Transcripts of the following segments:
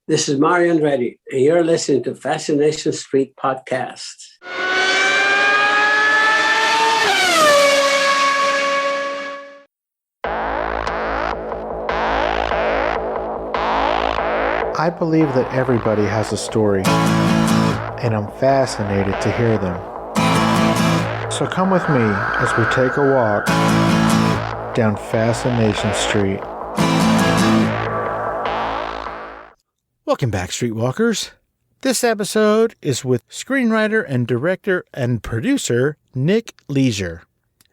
This is Mario Andretti, and you're listening to Fascination Street podcast. I believe that everybody has a story, and I'm fascinated to hear them. So come with me as we take a walk down Fascination Street. Welcome back, Streetwalkers. This episode is with screenwriter and director and producer Nick Leisure.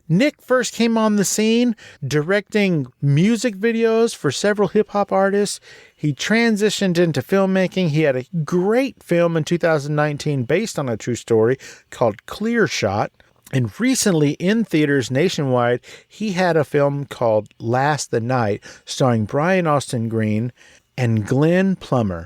Nick first came on the scene directing music videos for several hip-hop artists. He transitioned into filmmaking. He had a great film in 2019 based on a true story called Clear Shot. And recently in theaters nationwide, he had a film called Last the Night starring Brian Austin Green and Glenn Plummer.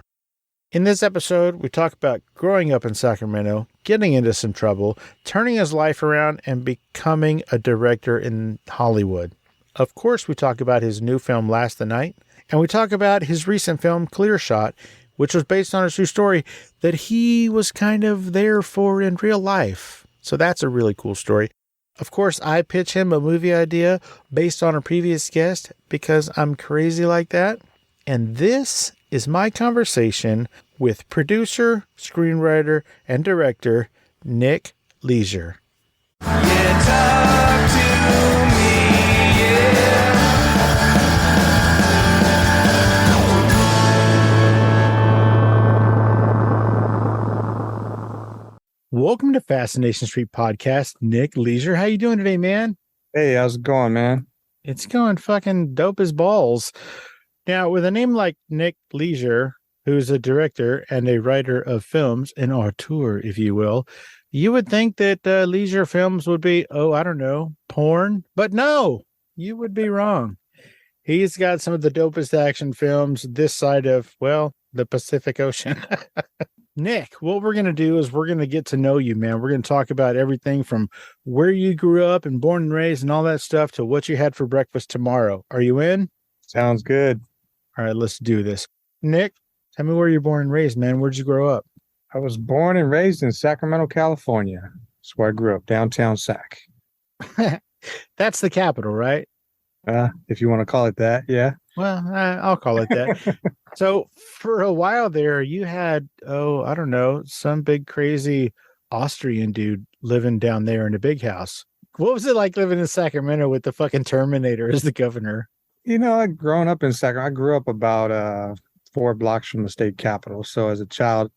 In this episode, we talk about growing up in Sacramento, getting into some trouble, turning his life around, and becoming a director in Hollywood. Of course, we talk about his new film, Last the Night, and we talk about his recent film, Clear Shot, which was based on a true story that he was kind of there for in real life. So that's a really cool story. Of course, I pitch him a movie idea based on a previous guest because I'm crazy like that. And this is my conversation with producer, screenwriter, and director Nick Leisure. Yeah, talk to me, yeah. Welcome to Fascination Street podcast, Nick Leisure. How you doing today, man? Hey, how's it going, man? It's going fucking dope as balls. Now, with a name like Nick Leisure, who's a director and a writer of films, an auteur, if you will, you would think that Leisure films would be, porn. But no, you would be wrong. He's got some of the dopest action films this side of, the Pacific Ocean. Nick, what we're going to do is we're going to get to know you, man. We're going to talk about everything from where you grew up and born and raised and all that stuff to what you had for breakfast tomorrow. Are you in? Sounds good. All right, let's do this. Nick, tell me where you're born and raised, man. Where'd you grow up? I was born and raised in Sacramento, California. That's where I grew up, downtown Sac. That's the capital, right? If you want to call it that, yeah. Well, I'll call it that. So for a while there, you had, some big crazy Austrian dude living down there in a big house. What was it like living in Sacramento with the fucking Terminator as the governor? I'd grown up in Sacramento. I grew up about 4 blocks from the state capitol. So as a child,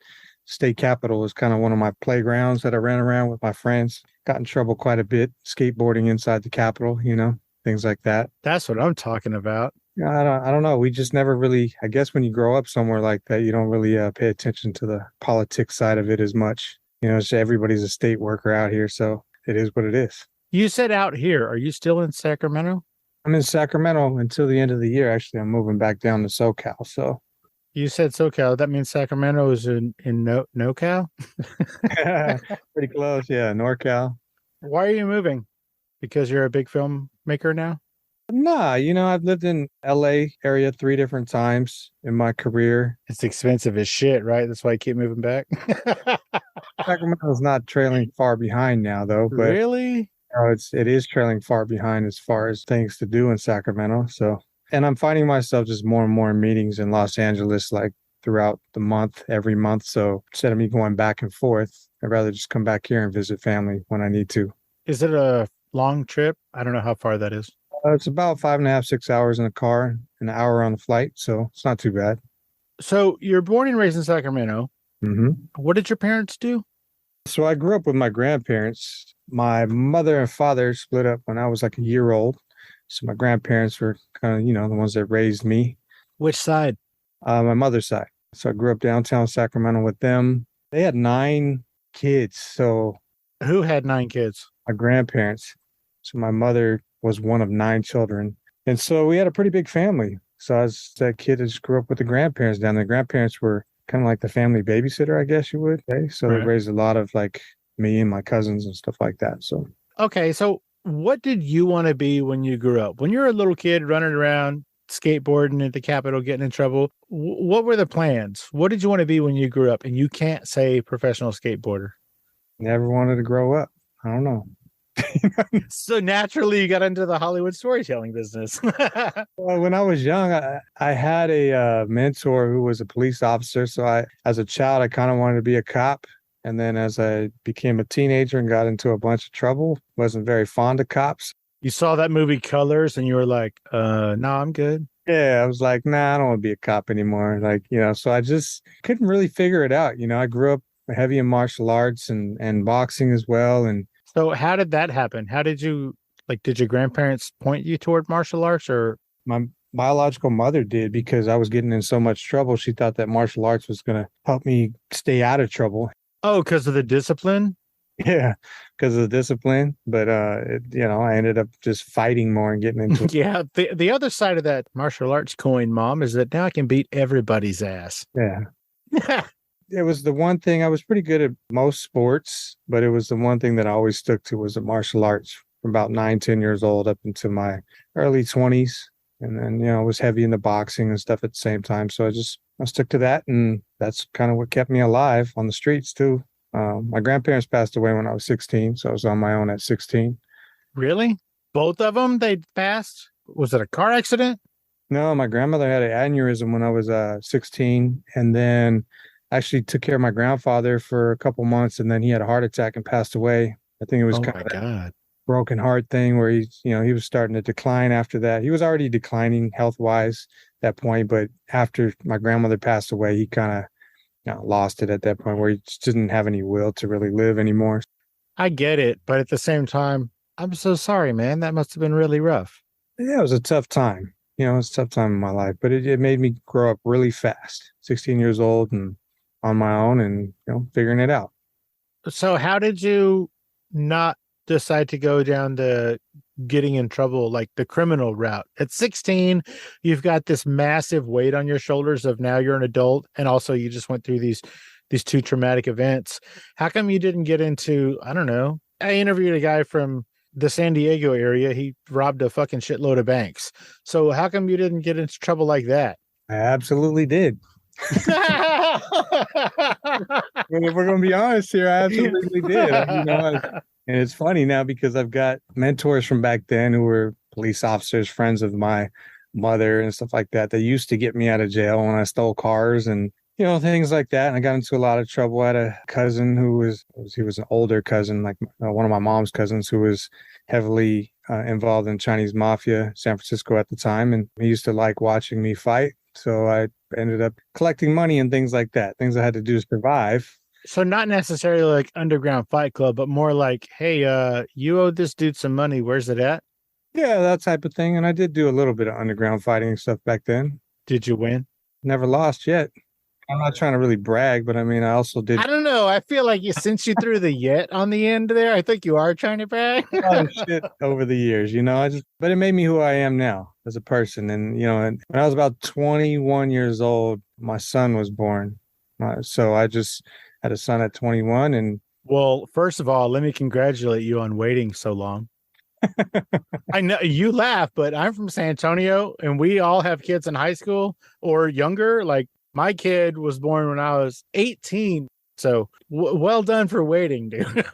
state capitol was kind of one of my playgrounds that I ran around with my friends. Got in trouble quite a bit, skateboarding inside the capitol, things like that. That's what I'm talking about. I don't know. We just never really, I guess when you grow up somewhere like that, you don't really pay attention to the politics side of it as much. Everybody's a state worker out here. So it is what it is. You said out here. Are you still in Sacramento? I'm in Sacramento until the end of the year. Actually, I'm moving back down to SoCal. So you said SoCal. That means Sacramento is in NoCal? Pretty close. Yeah. NorCal. Why are you moving? Because you're a big filmmaker now? Nah, I've lived in LA area 3 different times in my career. It's expensive as shit, right? That's why I keep moving back. Sacramento's not trailing far behind now, though. But really? It is trailing far behind as far as things to do in Sacramento. So, and I'm finding myself just more and more in meetings in Los Angeles, like throughout the month, every month. So instead of me going back and forth, I'd rather just come back here and visit family when I need to. Is it a long trip? I don't know how far that is. It's about 5.5, 6 hours in the car, an hour on the flight. So it's not too bad. So you're born and raised in Sacramento. Mm-hmm. What did your parents do? So I grew up with my grandparents. My mother and father split up when I was like a year old. So my grandparents were kind of, the ones that raised me. Which side? My mother's side. So I grew up downtown Sacramento with them. They had 9 kids. So who had 9 kids? My grandparents. So my mother was one of 9 children. And so we had a pretty big family. So as that kid, I just grew up with the grandparents down there. Grandparents were kind of like the family babysitter, I guess you would say. So They raised a lot of like me and my cousins and stuff like that. So okay, so what did you want to be when you grew up? When you were a little kid running around skateboarding at the Capitol, getting in trouble. What were the plans? What did you want to be when you grew up? And you can't say professional skateboarder. Never wanted to grow up. I don't know. So naturally, you got into the Hollywood storytelling business. Well, when I was young, I had a mentor who was a police officer. So as a child, I kind of wanted to be a cop. And then as I became a teenager and got into a bunch of trouble, wasn't very fond of cops. You saw that movie Colors and you were like, no, I'm good. Yeah, I was like, nah, I don't want to be a cop anymore. Like, so I just couldn't really figure it out. I grew up heavy in martial arts and boxing as well. And so how did that happen? How did you, did your grandparents point you toward martial arts, or? My biological mother did, because I was getting in so much trouble. She thought that martial arts was going to help me stay out of trouble. Oh, because of the discipline? Yeah, because of the discipline. But, I ended up just fighting more and getting into it. Yeah. The other side of that martial arts coin, Mom, is that now I can beat everybody's ass. Yeah. It was the one thing. I was pretty good at most sports, but it was the one thing that I always stuck to was the martial arts from about 9-10 years old up into my early 20s. And then, I was heavy into boxing and stuff at the same time. So I stuck to that. And that's kind of what kept me alive on the streets too. My grandparents passed away when I was 16. So I was on my own at 16. Really? Both of them? They passed? Was it a car accident? No, my grandmother had an aneurysm when I was 16. And then actually took care of my grandfather for a couple months, and then he had a heart attack and passed away. I think it was kind of a broken heart thing where he was starting to decline after that. He was already declining health-wise at that point, but after my grandmother passed away, he kind of lost it at that point where he just didn't have any will to really live anymore. I get it, but at the same time, I'm so sorry, man. That must have been really rough. Yeah, it was a tough time. It was a tough time in my life, but it made me grow up really fast. 16 years old and on my own and, figuring it out. So how did you not decide to go down the getting in trouble, like the criminal route? At 16, you've got this massive weight on your shoulders of now you're an adult. And also you just went through these two traumatic events. How come you didn't get into, I don't know. I interviewed a guy from the San Diego area. He robbed a fucking shitload of banks. So how come you didn't get into trouble like that? I absolutely did. If we're going to be honest here, I absolutely did. And it's funny now because I've got mentors from back then who were police officers, friends of my mother and stuff like that. They used to get me out of jail when I stole cars and, things like that. And I got into a lot of trouble. I had a cousin who was an older cousin, like one of my mom's cousins, who was heavily involved in Chinese mafia, San Francisco at the time. And he used to like watching me fight. So I ended up collecting money and things like that, things I had to do to survive. So not necessarily like underground fight club, but more like, hey, you owe this dude some money. Where's it at? Yeah, that type of thing. And I did do a little bit of underground fighting and stuff back then. Did you win? Never lost yet. I'm not trying to really brag, but I also did. I don't know. I feel like since you threw the yet on the end there, I think you are trying to brag. A lot of shit over the years, but it made me who I am now as a person. And, and when I was about 21 years old, my son was born. So I just had a son at 21. And well, first of all, let me congratulate you on waiting so long. I know you laugh, but I'm from San Antonio and we all have kids in high school or younger. Like my kid was born when I was 18. So well done for waiting, dude.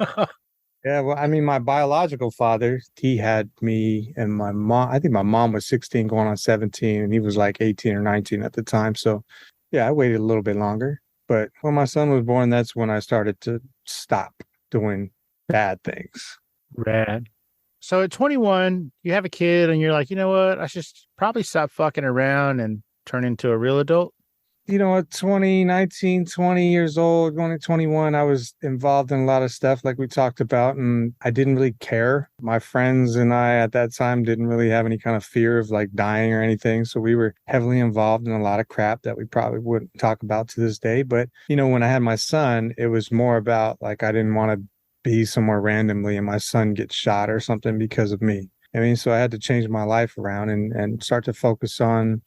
Yeah, well, my biological father, he had me and my mom. I think my mom was 16 going on 17 and he was like 18 or 19 at the time. So yeah, I waited a little bit longer. But when my son was born, that's when I started to stop doing bad things. Rad. So at 21, you have a kid and you're like, you know what? I should probably stop fucking around and turn into a real adult. At 20 years old, going to 21, I was involved in a lot of stuff like we talked about, and I didn't really care. My friends and I at that time didn't really have any kind of fear of like dying or anything. So we were heavily involved in a lot of crap that we probably wouldn't talk about to this day. But, when I had my son, it was more about like, I didn't want to be somewhere randomly and my son gets shot or something because of me. So I had to change my life around and start to focus on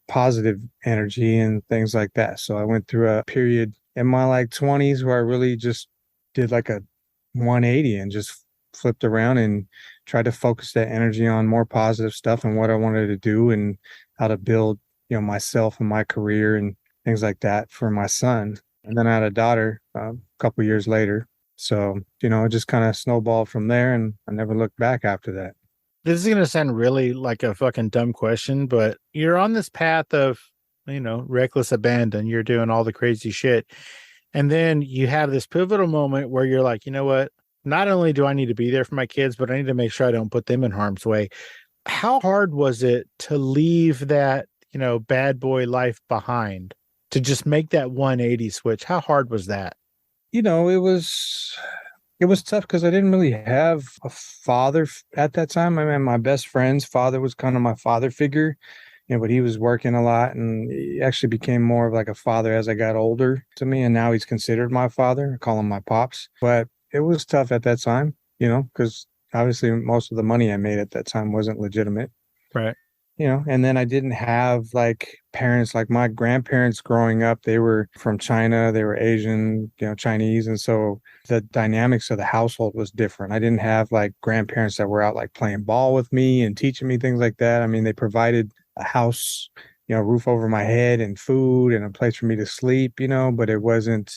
positive energy and things like that. So I went through a period in my 20s where I really just did like a 180 and just flipped around and tried to focus that energy on more positive stuff and what I wanted to do and how to build, myself and my career and things like that for my son. And then I had a daughter a couple years later. So, it just kind of snowballed from there, and I never looked back after that. This is going to sound really like a fucking dumb question, but you're on this path of, reckless abandon. You're doing all the crazy shit. And then you have this pivotal moment where you're like, you know what? Not only do I need to be there for my kids, but I need to make sure I don't put them in harm's way. How hard was it to leave that, bad boy life behind, to just make that 180 switch? How hard was that? It was tough because I didn't really have a father at that time. I mean, my best friend's father was kind of my father figure, but he was working a lot, and he actually became more of like a father as I got older to me. And now he's considered my father. I call him my pops. But it was tough at that time, because obviously most of the money I made at that time wasn't legitimate. Right. And then I didn't have like parents, like my grandparents growing up, they were from China, they were Asian, Chinese. And so the dynamics of the household was different. I didn't have like grandparents that were out like playing ball with me and teaching me things like that. I mean, they provided a house, roof over my head and food and a place for me to sleep, but it wasn't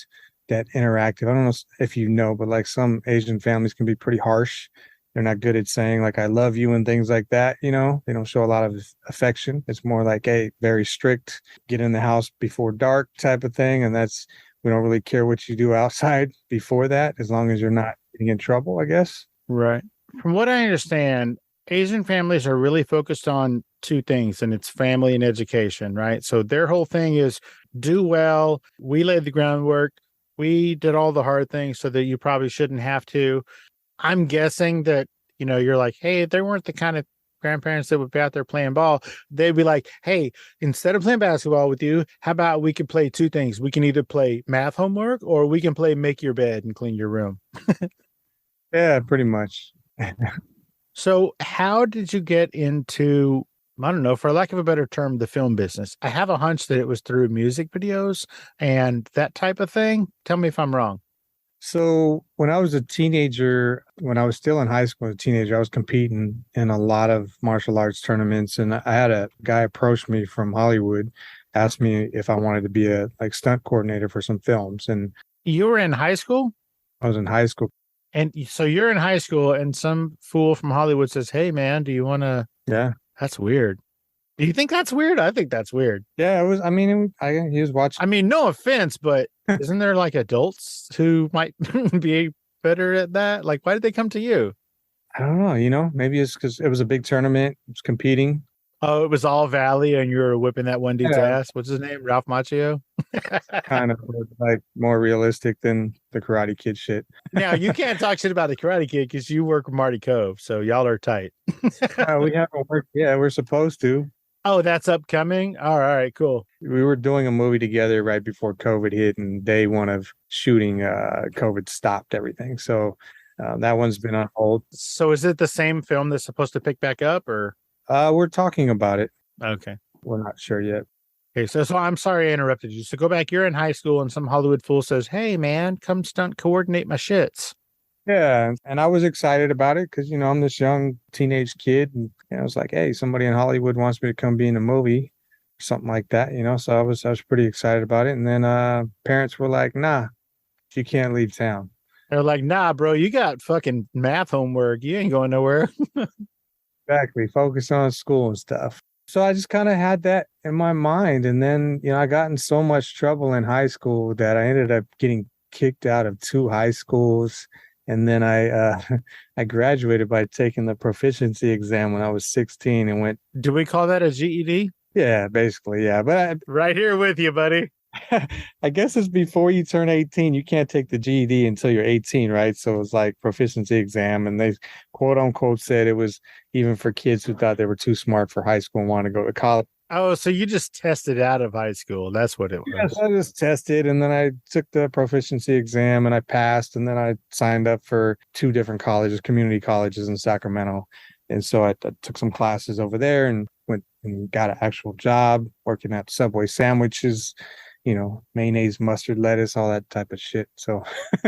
that interactive. I don't know if but like some Asian families can be pretty harsh. They're not good at saying like, I love you and things like that. They don't show a lot of affection. It's more like, hey, very strict, get in the house before dark type of thing. And we don't really care what you do outside before that, as long as you're not getting in trouble, I guess. Right. From what I understand, Asian families are really focused on two things, and it's family and education, right? So their whole thing is do well. We laid the groundwork. We did all the hard things so that you probably shouldn't have to. I'm guessing that, you're like, hey, if they weren't the kind of grandparents that would be out there playing ball, they'd be like, hey, instead of playing basketball with you, how about we could play two things? We can either play math homework or we can play make your bed and clean your room. Yeah, pretty much. So how did you get into, I don't know, for lack of a better term, the film business? I have a hunch that it was through music videos and that type of thing. Tell me if I'm wrong. So when I was a teenager, when I was still in high school as a teenager, I was competing in a lot of martial arts tournaments. And I had a guy approach me from Hollywood, asked me if I wanted to be a stunt coordinator for some films. And you were in high school? I was in high school. And so you're in high school and some fool from Hollywood says, hey, man, do you want to? Yeah. That's weird. Do you think that's weird? I think that's weird. Yeah, it was. I mean, he was watching. I mean, no offense, but isn't there like adults who might be better at that? Like, why did they come to you? I don't know. Maybe it's because it was a big tournament. It was competing. Oh, it was all Valley and you were whipping that one dude's ass. What's his name? Ralph Macchio? Kind of like more realistic than the Karate Kid shit. Now, you can't talk shit about the Karate Kid because you work with Marty Cove. So y'all are tight. We haven't worked. Yeah, we're supposed to. Oh, that's upcoming? All right, cool. We were doing a movie together right before COVID hit, and day one of shooting, COVID stopped everything. So that one's been on hold. So is it the same film that's supposed to pick back up, or? We're talking about it. Okay. We're not sure yet. Okay, so I'm sorry I interrupted you. So go back, you're in high school, and some Hollywood fool says, hey, man, come stunt coordinate my shits. Yeah, and I was excited about it because, I'm this young teenage kid, and I was like, hey, somebody in Hollywood wants me to come be in a movie, or something like that, So I was pretty excited about it. And then parents were like, nah, you can't leave town. They're like, nah, bro, you got fucking math homework. You ain't going nowhere. Exactly. Focus on school and stuff. So I just kind of had that in my mind. And then, I got in so much trouble in high school that I ended up getting kicked out of 2 high schools. And then I graduated by taking the proficiency exam when I was 16 and went. Do we call that a GED? Yeah, basically. Yeah. But right here with you, buddy. I guess it's before you turn 18. You can't take the GED until you're 18, right? So it was like proficiency exam. And they quote unquote said it was even for kids who thought they were too smart for high school and wanted to go to college. Oh, so you just tested out of high school. That's what it was. Yes, I just tested, and then I took the proficiency exam and I passed, and then I signed up for 2 different colleges, community colleges in Sacramento. And so I took some classes over there and went and got an actual job working at Subway sandwiches, mayonnaise, mustard, lettuce, all that type of shit. So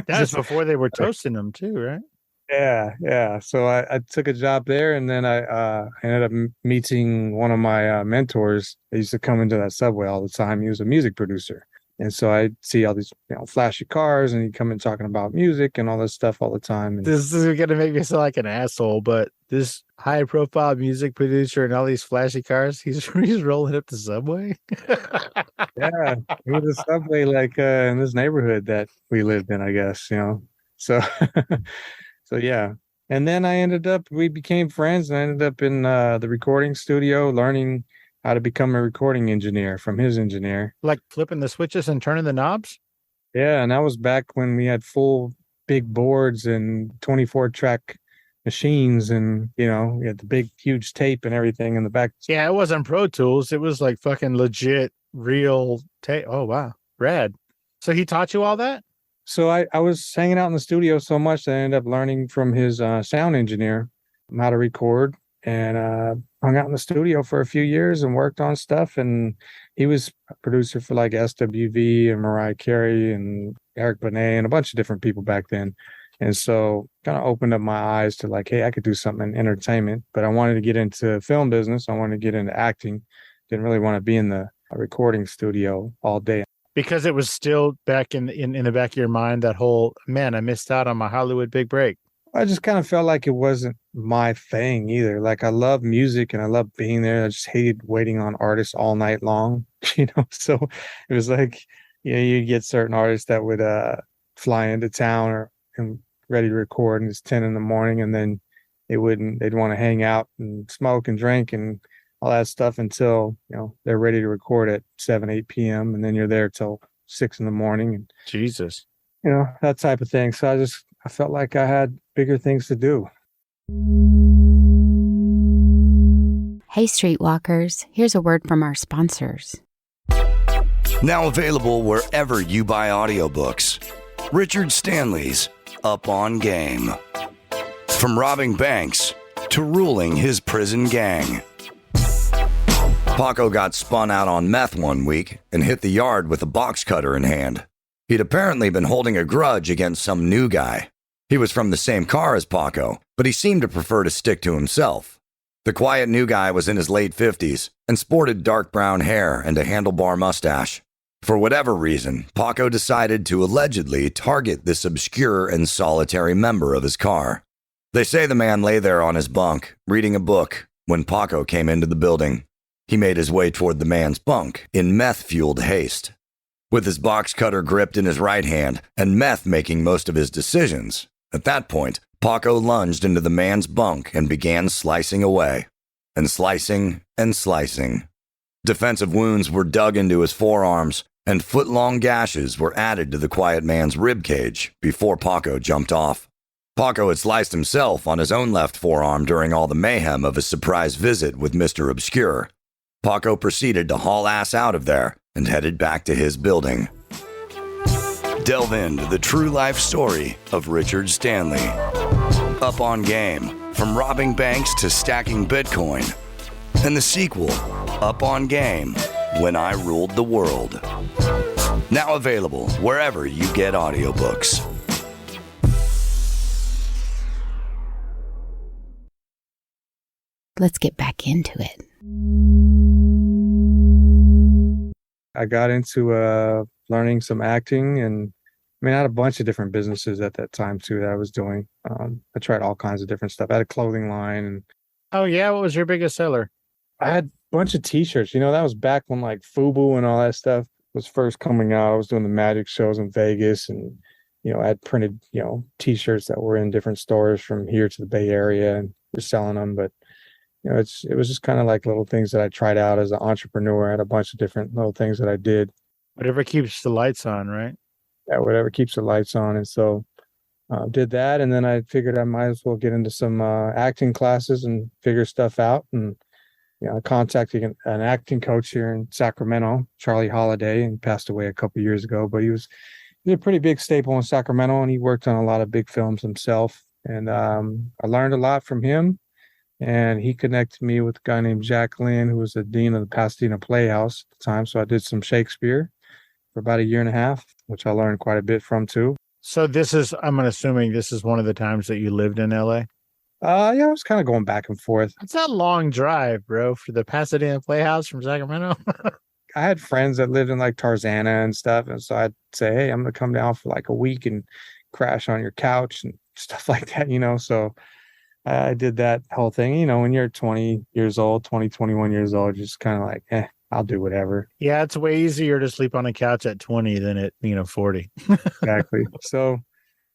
that was before they were toasting them too, right? Yeah. So I took a job there, and then I ended up meeting one of my mentors. He used to come into that subway all the time. He was a music producer. And so I see all these, flashy cars, and he'd come in talking about music and all this stuff all the time. And This is gonna make me sound like an asshole, but this high profile music producer and all these flashy cars, he's rolling up the subway. yeah, it was a subway like in this neighborhood that we lived in, I guess. So so yeah. And then we became friends, and I ended up in the recording studio learning how to become a recording engineer from his engineer. Like flipping the switches and turning the knobs? Yeah, and that was back when we had full big boards and 24-track machines, and we had the big huge tape and everything in the back. Yeah, it wasn't Pro Tools. It was like fucking legit real tape. Oh wow. Rad. So he taught you all that? So I was hanging out in the studio so much that I ended up learning from his sound engineer how to record, and hung out in the studio for a few years and worked on stuff. And he was a producer for like SWV and Mariah Carey and Eric Benet and a bunch of different people back then. And so kind of opened up my eyes to like, hey, I could do something in entertainment, but I wanted to get into film business. I wanted to get into acting. Didn't really want to be in the recording studio all day. Because it was still back in the back of your mind, that whole, man, I missed out on my Hollywood big break. I just kind of felt like it wasn't my thing either. Like I love music and I love being there. I just hated waiting on artists all night long, So it was like, you get certain artists that would fly into town and ready to record, and it's 10 in the morning, and then they'd want to hang out and smoke and drink and all that stuff until, they're ready to record at 7, 8 p.m. And then you're there till 6 in the morning. And, Jesus. that type of thing. So I felt like I had bigger things to do. Hey, Streetwalkers, here's a word from our sponsors. Now available wherever you buy audiobooks. Richard Stanley's Up on Game. From robbing banks to ruling his prison gang. Paco got spun out on meth one week and hit the yard with a box cutter in hand. He'd apparently been holding a grudge against some new guy. He was from the same car as Paco, but he seemed to prefer to stick to himself. The quiet new guy was in his late 50s and sported dark brown hair and a handlebar mustache. For whatever reason, Paco decided to allegedly target this obscure and solitary member of his car. They say the man lay there on his bunk, reading a book, when Paco came into the building. He made his way toward the man's bunk in meth-fueled haste. With his box cutter gripped in his right hand and meth making most of his decisions, at that point, Paco lunged into the man's bunk and began slicing away. And slicing and slicing. Defensive wounds were dug into his forearms, and foot-long gashes were added to the quiet man's ribcage before Paco jumped off. Paco had sliced himself on his own left forearm during all the mayhem of his surprise visit with Mr. Obscure. Paco proceeded to haul ass out of there and headed back to his building. Delve into the true life story of Richard Stanley. Up on Game, from robbing banks to stacking Bitcoin. And the sequel, Up on Game, When I Ruled the World. Now available wherever you get audiobooks. Let's get back into it. I got into learning some acting, and I had a bunch of different businesses at that time too that I was doing. I tried all kinds of different stuff. I had a clothing line, and Oh yeah, what was your biggest seller? I had a bunch of t-shirts. That was back when like FUBU and all that stuff was first coming out. I was doing the magic shows in Vegas, and I had printed t-shirts that were in different stores from here to the Bay Area, and we're selling them. But it was just kind of like little things that I tried out as an entrepreneur. I had a bunch of different little things that I did. Whatever keeps the lights on, right? Yeah, whatever keeps the lights on. And so did that. And then I figured I might as well get into some acting classes and figure stuff out. And I contacted an acting coach here in Sacramento, Charlie Holiday, and passed away a couple of years ago. But he was a pretty big staple in Sacramento, and he worked on a lot of big films himself. And I learned a lot from him. And he connected me with a guy named Jack Lynn, who was the dean of the Pasadena Playhouse at the time. So I did some Shakespeare for about a year and a half, which I learned quite a bit from too. So I'm assuming this is one of the times that you lived in LA. Yeah, I was kind of going back and forth. It's a long drive, bro, for the Pasadena Playhouse from Sacramento. I had friends that lived in like Tarzana and stuff. And so I'd say, hey, I'm going to come down for like a week and crash on your couch and stuff like that, So I did that whole thing. When you're 20 years old, 21 years old, just kind of like, I'll do whatever. Yeah, it's way easier to sleep on a couch at 20 than at 40. Exactly. So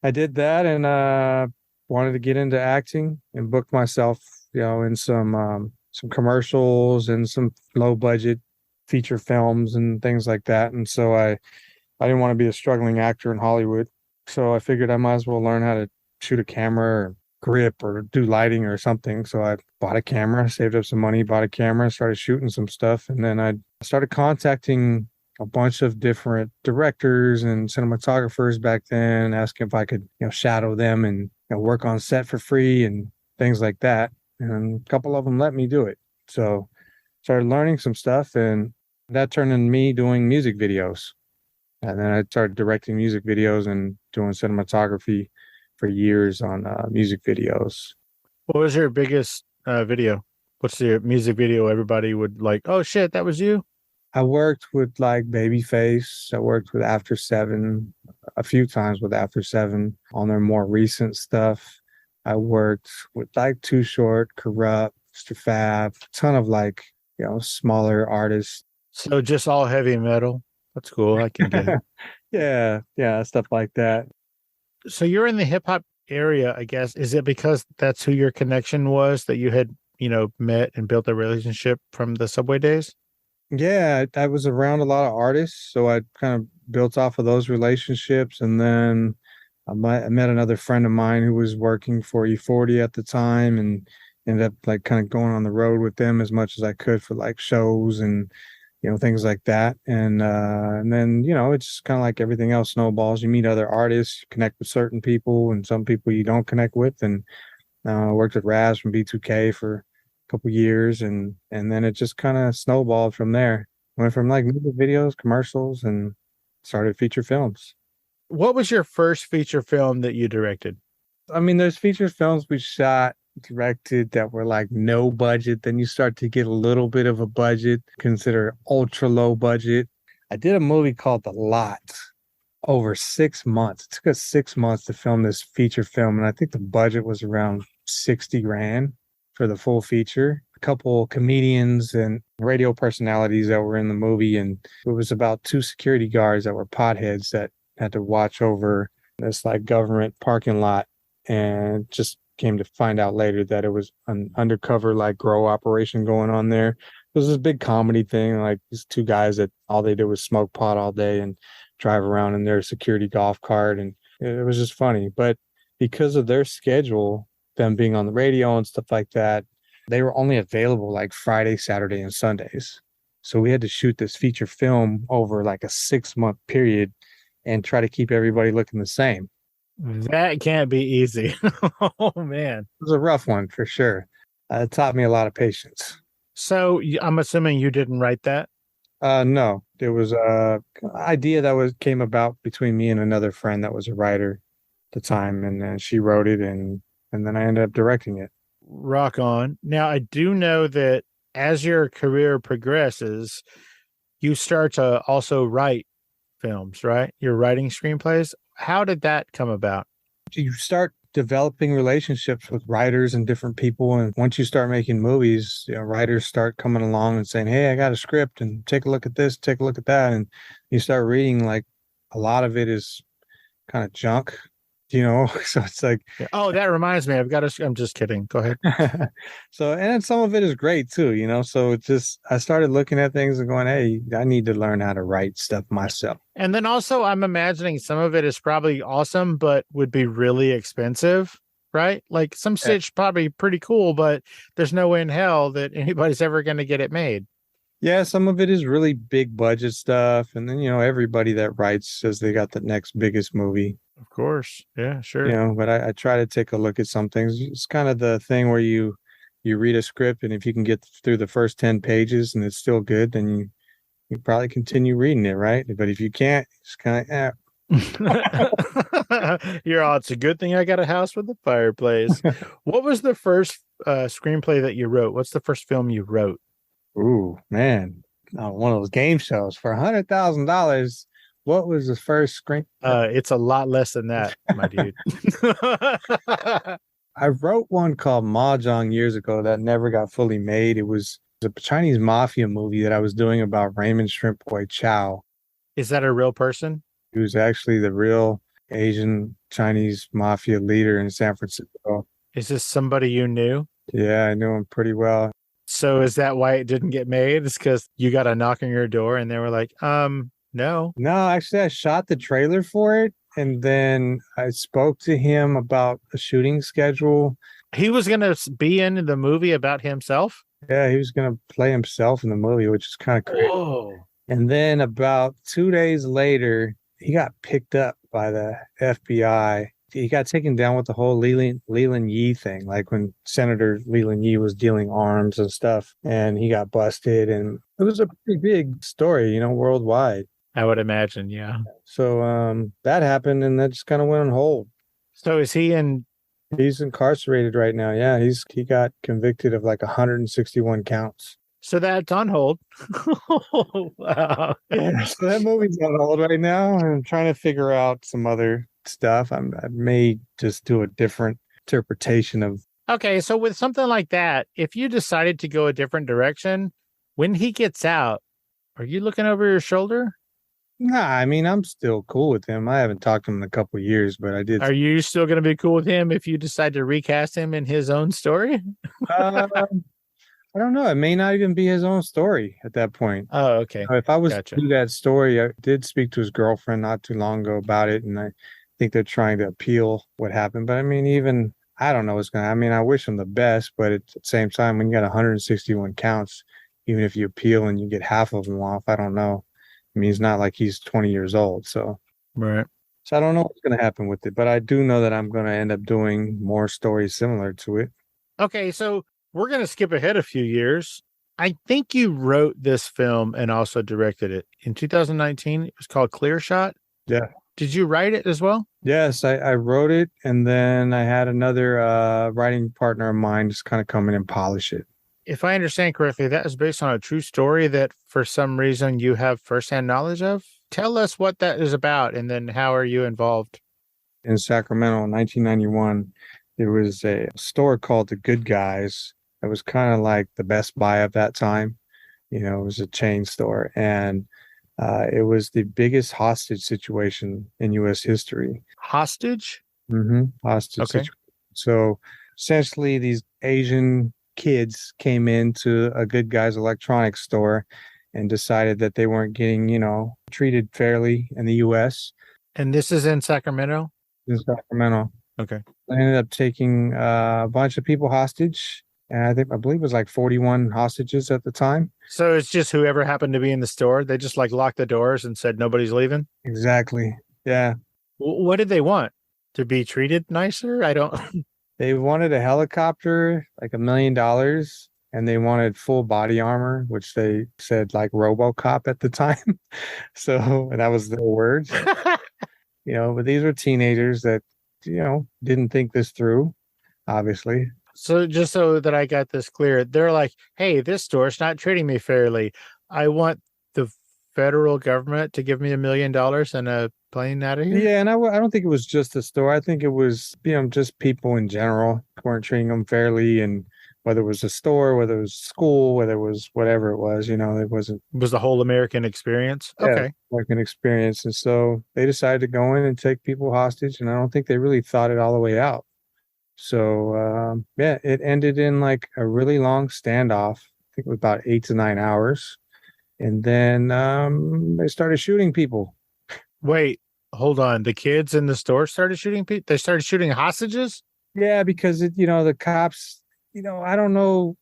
I did that and wanted to get into acting and booked myself, in some commercials and some low budget feature films and things like that. And so I didn't want to be a struggling actor in Hollywood. So I figured I might as well learn how to shoot a camera or grip or do lighting or something. So I bought a camera, saved up some money, bought a camera, started shooting some stuff. And then I started contacting a bunch of different directors and cinematographers back then, asking if I could, shadow them and work on set for free and things like that. And a couple of them let me do it. So started learning some stuff, and that turned into me doing music videos. And then I started directing music videos and doing cinematography for years on music videos. What was your biggest video? What's your music video everybody would like, oh shit, that was you? I worked with like Babyface. I worked with After Seven a few times with After Seven on their more recent stuff. I worked with like Too Short, Corrupt, Mr. Fab, a ton of like, smaller artists. So just all heavy metal. That's cool. I can get it. Yeah, stuff like that. So you're in the hip hop area, I guess. Is it because that's who your connection was, that you had, met and built a relationship from the Subway days? Yeah, I was around a lot of artists, so I kind of built off of those relationships. And then I met another friend of mine who was working for E40 at the time, and ended up like kind of going on the road with them as much as I could for like shows and things like that. And then it's just kind of like everything else snowballs. You meet other artists, you connect with certain people, and some people you don't connect with. And I worked with Raz from B2K for couple years, and then it just kind of snowballed from there. Went from like music videos, commercials, and started feature films. What was your first feature film that you directed? I mean, there's feature films we shot, directed that were like no budget. Then you start to get a little bit of a budget, consider ultra low budget. I did a movie called The Lot over 6 months. It took us 6 months to film this feature film, and I think the budget was around 60 grand for the full feature. A couple comedians and radio personalities that were in the movie, and it was about 2 security guards that were potheads that had to watch over this like government parking lot, and just came to find out later that it was an undercover like grow operation going on there. It was this big comedy thing, like these 2 guys that all they did was smoke pot all day and drive around in their security golf cart, and it was just funny. But because of their schedule, them being on the radio and stuff like that, they were only available like Friday, Saturday, and Sundays. So we had to shoot this feature film over like a 6-month period and try to keep everybody looking the same. That can't be easy. Oh, man. It was a rough one for sure. It taught me a lot of patience. So I'm assuming you didn't write that? No, it was a idea that came about between me and another friend that was a writer at the time, and then she wrote it, and then I ended up directing it. Rock on. Now, I do know that as your career progresses, you start to also write films, right? You're writing screenplays. How did that come about? You start developing relationships with writers and different people. And once you start making movies, writers start coming along and saying, hey, I got a script and take a look at this, take a look at that. And you start reading, like a lot of it is kind of junk. So it's like, oh, that reminds me, I'm just kidding. Go ahead. So, and then some of it is great too, so it's just, I started looking at things and going, hey, I need to learn how to write stuff myself. And then also I'm imagining some of it is probably awesome, but would be really expensive, right? Like some shit's probably pretty cool, but there's no way in hell that anybody's ever going to get it made. Yeah, some of it is really big budget stuff. And then, everybody that writes says they got the next biggest movie. Of course. Yeah, sure. But I try to take a look at some things. It's kind of the thing where you read a script, and if you can get through the first 10 pages and it's still good, then you probably continue reading it, right? But if you can't, it's kind of, You're all, it's a good thing I got a house with a fireplace. What was the first screenplay that you wrote? What's the first film you wrote? Ooh, man. One of those game shows for $100,000. What was the first screen? It's a lot less than that, my dude. I wrote one called Mahjong years ago that never got fully made. It was a Chinese mafia movie that I was doing about Raymond Shrimp Boy Chow. Is that a real person? He was actually the real Asian Chinese mafia leader in San Francisco. Is this somebody you knew? Yeah, I knew him pretty well. So is that why it didn't get made? It's because you got a knock on your door and they were like, no. No, actually, I shot the trailer for it. And then I spoke to him about the shooting schedule. He was going to be in the movie about himself? Yeah, he was going to play himself in the movie, which is kind of crazy. Whoa. And then about 2 days later, he got picked up by the FBI. He got taken down with the whole Leland Yee thing, like when Senator Leland Yee was dealing arms and stuff, and he got busted. And it was a pretty big story, worldwide. I would imagine, yeah. So that happened, and that just kind of went on hold. So is he in? He's incarcerated right now. Yeah, he got convicted of like 161 counts. So that's on hold. Wow. So that movie's on hold right now. I'm trying to figure out some other stuff. I may just do a different interpretation of. Okay, so with something like that, if you decided to go a different direction, when he gets out, are you looking over your shoulder? Nah, I mean, I'm still cool with him. I haven't talked to him in a couple of years, but I did. Are you still going to be cool with him if you decide to recast him in his own story? I don't know. It may not even be his own story at that point. Oh, okay. If I was Gotcha. to do that story, I did speak to his girlfriend not too long ago about it, and I think they're trying to appeal what happened. But I mean, even I don't know what's going to. I mean, I wish him the best, but at the same time, when you got 161 counts, even if you appeal and you get half of them off, I don't know. I mean, it's not like he's 20 years old, so Right. So I don't know what's going to happen with it, but I do know that I'm going to end up doing more stories similar to it. Okay, so we're going to skip ahead a few years. I think you wrote this film and also directed it in 2019. It was called Clear Shot. Yeah. Did you write it as well? Yes, I wrote it, and then I had another writing partner of mine just kind of come in and polish it. If I understand correctly, that is based on a true story that for some reason you have firsthand knowledge of. Tell us what that is about, and then how are you involved? In Sacramento in 1991, there was a store called The Good Guys. It was kind of like the Best Buy of that time. It was a chain store, and it was the biggest hostage situation in U.S. history. Hostage? Mm-hmm. Hostage Okay. situation. So essentially, these Asian kids came into a Good Guys electronics store and decided that they weren't getting, treated fairly in the U.S. And this is in Sacramento? In Sacramento. Okay. They ended up taking a bunch of people hostage. And I believe it was like 41 hostages at the time. So it's just whoever happened to be in the store. They just locked the doors and said nobody's leaving. Exactly. Yeah. What did they want? To be treated nicer? I don't. They wanted a helicopter, like $1 million, and they wanted full body armor, which they said like RoboCop at the time. So, and that was their words. But these were teenagers that, didn't think this through, obviously. So just so that I got this clear, they're like, hey, this store's not treating me fairly. I want the federal government to give me $1 million and a plane out of here. Yeah, and I don't think it was just the store. I think it was, just people in general weren't treating them fairly, and whether it was a store, whether it was school, whether it was whatever it was, it wasn't. It was the whole American experience. Yeah, okay. American experience. And so they decided to go in and take people hostage, and I don't think they really thought it all the way out. So, it ended in like a really long standoff. I think it was about 8 to 9 hours. And then they started shooting people. Wait, hold on. The kids in the store started shooting people? They started shooting hostages? Yeah, because, the cops, I don't know,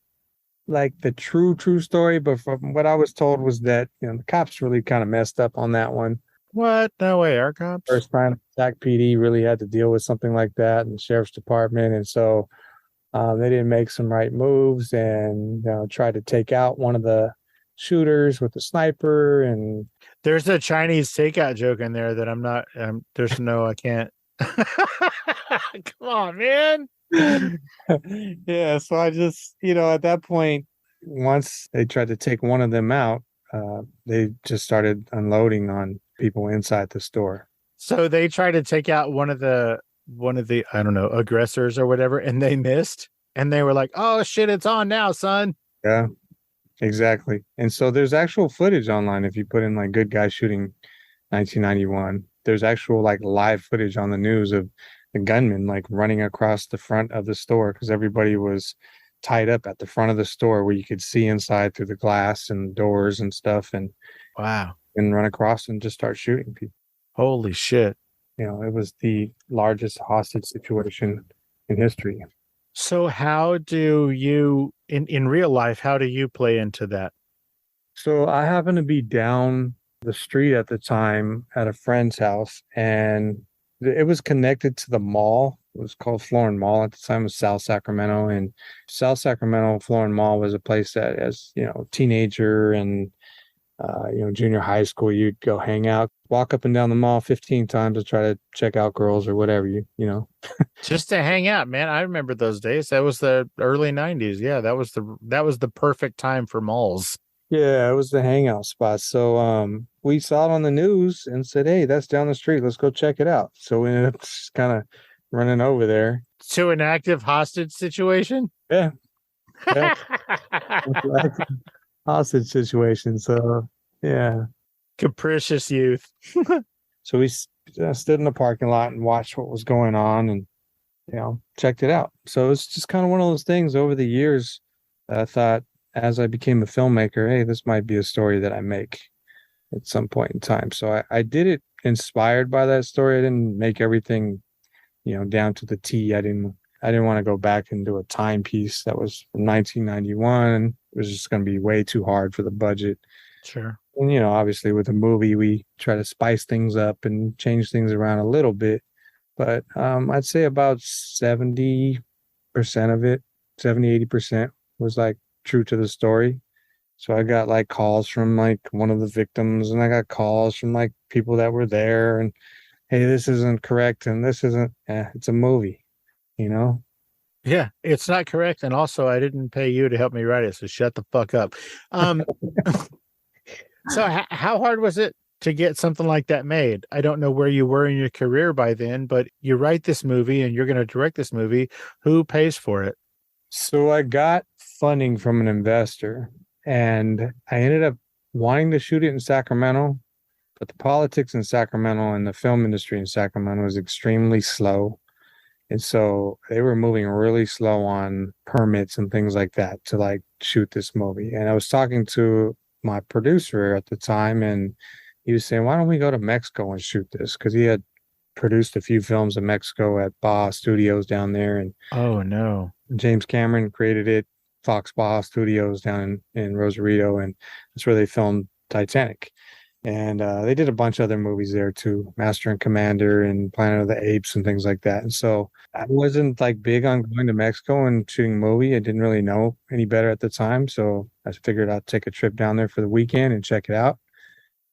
like the true story, but from what I was told was that, the cops really kind of messed up on that one. What? No way, our cops? First time Sac PD really had to deal with something like that, and the sheriff's department. And so they didn't make some right moves and tried to take out one of the shooters with the sniper, and There's a Chinese takeout joke in there that I'm not. There's no. I can't. Come on, man. yeah. So I just, at that point, once they tried to take one of them out, they just started unloading on people inside the store. So they tried to take out one of the I don't know, aggressors or whatever, and they missed, and they were like, "Oh shit, it's on now, son." Yeah, exactly. And so there's actual footage online. If you put in like "good guy shooting 1991," there's actual like live footage on the news of the gunman like running across the front of the store because everybody was tied up at the front of the store where you could see inside through the glass and doors and stuff, and Wow. run across and just start shooting people. Holy shit. It was the largest hostage situation in history. So how do you in real life, how do you play into that? So I happened to be down the street at the time at a friend's house, and it was connected to the mall. It was called Florin Mall at the time. It was South Sacramento, and South Sacramento Florin Mall was a place that, as teenager and junior high school, you'd go hang out, walk up and down the mall 15 times to try to check out girls or whatever, Just to hang out, man. I remember those days. That was the early 90s. Yeah, that was the perfect time for malls. Yeah, it was the hangout spot. So we saw it on the news and said, hey, that's down the street. Let's go check it out. So we ended up just kind of running over there. To an active hostage situation? Yeah. Hostage situation. So, yeah. Capricious youth. So we stood in the parking lot and watched what was going on and, checked it out. So it's just kind of one of those things over the years that I thought, as I became a filmmaker, hey, this might be a story that I make at some point in time. So I did it inspired by that story. I didn't make everything, down to the T. I didn't want to go back and do a timepiece that was from 1991. It was just going to be way too hard for the budget. Sure. And, obviously with a movie, we try to spice things up and change things around a little bit. But I'd say about 70% of it, 80% was like true to the story. So I got like calls from like one of the victims, and I got calls from like people that were there, and hey, this isn't correct and this isn't, it's a movie, Yeah, it's not correct. And also I didn't pay you to help me write it, so shut the fuck up. So how hard was it to get something like that made? I don't know where you were in your career by then, but you write this movie and you're going to direct this movie. Who pays for it? So I got funding from an investor, and I ended up wanting to shoot it in Sacramento, but the politics in Sacramento and the film industry in Sacramento was extremely slow. And so they were moving really slow on permits and things like that to like shoot this movie. And I was talking to my producer at the time, and he was saying, why don't we go to Mexico and shoot this? Because he had produced a few films in Mexico at Baja Studios down there. And oh, no. James Cameron created it, Fox Baja Studios down in Rosarito, and that's where they filmed Titanic. And they did a bunch of other movies there too, Master and Commander and Planet of the Apes and things like that. And so I wasn't like big on going to Mexico and shooting a movie. I didn't really know any better at the time. So I figured I'd take a trip down there for the weekend and check it out.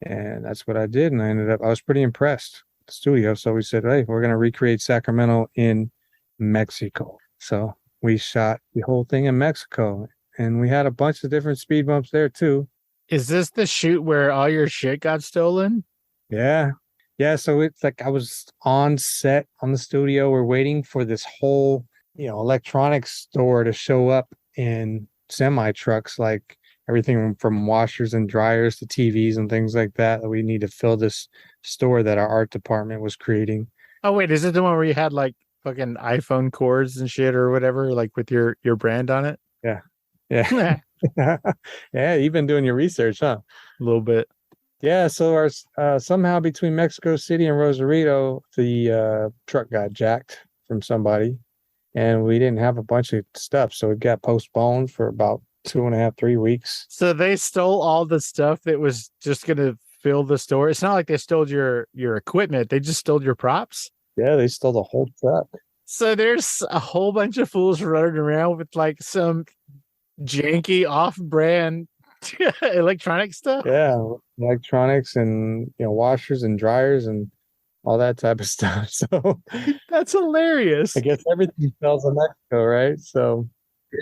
And that's what I did. And I was pretty impressed with the studio. So we said, hey, we're going to recreate Sacramento in Mexico. So we shot the whole thing in Mexico, and we had a bunch of different speed bumps there too. Is this the shoot where all your shit got stolen? Yeah. Yeah. So it's like I was on set on the studio. We're waiting for this whole, electronics store to show up in semi trucks, like everything from washers and dryers to TVs and things like that we need to fill this store that our art department was creating. Oh, wait. Is it the one where you had like fucking iPhone cords and shit or whatever, like with your brand on it? Yeah. Yeah. Yeah, you've been doing your research, huh? A little bit. Yeah, so our somehow between Mexico City and Rosarito, the truck got jacked from somebody, and we didn't have a bunch of stuff, so it got postponed for about 2.5, 3 weeks. So they stole all the stuff that was just gonna fill the store. It's not like they stole your equipment; they just stole your props. Yeah, they stole the whole truck. So there's a whole bunch of fools running around with like some janky off-brand Electronic stuff? Yeah, electronics and washers and dryers and all that type of stuff. So That's hilarious. I guess everything sells in Mexico, right? So